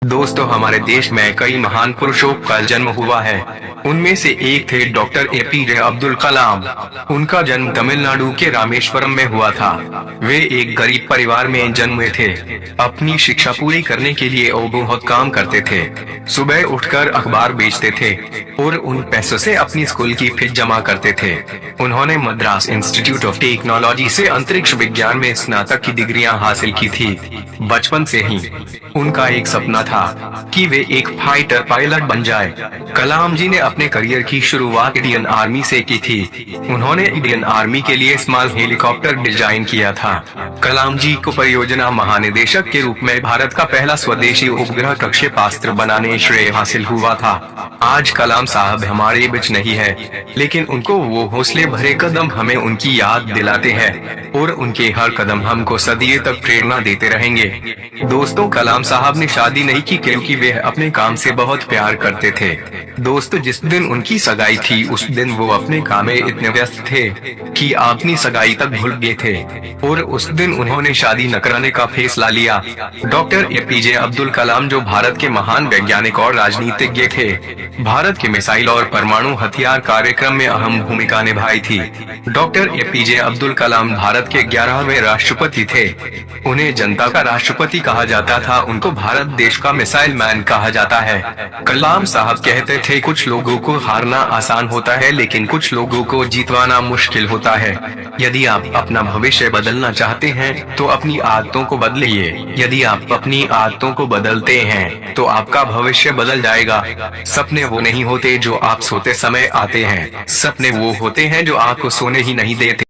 दोस्तों, हमारे देश में कई महान पुरुषों का जन्म हुआ है। उनमें से एक थे डॉक्टर एपीजे अब्दुल कलाम। उनका जन्म तमिलनाडु के रामेश्वरम में हुआ था। वे एक गरीब परिवार में जन्मे थे। अपनी शिक्षा पूरी करने के लिए वो बहुत काम करते थे। सुबह उठकर अखबार बेचते थे और उन पैसों से अपनी स्कूल की फीस जमा करते थे। उन्होंने मद्रास इंस्टीट्यूट ऑफ टेक्नोलॉजी से अंतरिक्ष विज्ञान में स्नातक की डिग्रियां हासिल की थी। बचपन से ही उनका एक सपना था कि वे एक फाइटर पायलट बन जाए। कलाम जी ने अपने करियर की शुरुआत इंडियन आर्मी से की थी। उन्होंने इंडियन आर्मी के लिए स्मॉल हेलीकॉप्टर डिजाइन किया था। कलाम जी को परियोजना महानिदेशक के रूप में भारत का पहला स्वदेशी उपग्रह प्रक्षेपास्त्र बनाने श्रेय हासिल हुआ था। आज कलाम साहब हमारे बीच नहीं है, लेकिन उनको वो हौसले भरे कदम हमें उनकी याद दिलाते हैं और उनके हर कदम हमको सदियों तक प्रेरणा देते रहेंगे। दोस्तों, कलाम साहब ने शादी नहीं की क्योंकि वे अपने काम से बहुत प्यार करते थे। दोस्तों, जिस दिन उनकी सगाई थी उस दिन वो अपने काम में इतने व्यस्त थे कि अपनी सगाई तक भूल गए थे और उस दिन उन्होंने शादी न कराने का फैसला लिया। डॉक्टर एपीजे अब्दुल कलाम जो भारत के महान वैज्ञानिक और राजनीतिज्ञ थे, भारत के मिसाइल और परमाणु हथियार कार्यक्रम में अहम भूमिका निभाई थी। डॉक्टर एपीजे अब्दुल कलाम भारत के 11वें राष्ट्रपति थे। उन्हें जनता का राष्ट्रपति कहा जाता था। उनको भारत देश का मिसाइल मैन कहा जाता है। कलाम साहब कहते थे, कुछ लोगों को हारना आसान होता है लेकिन कुछ लोगों को जीतवाना मुश्किल होता है। यदि आप अपना भविष्य बदलना चाहते हैं तो अपनी आदतों को बदलिए। यदि आप अपनी आदतों को बदलते हैं तो आपका भविष्य बदल जाएगा। सपने वो नहीं होते जो आप सोते समय आते हैं, सपने वो होते हैं जो आपको सोने ही नहीं देते।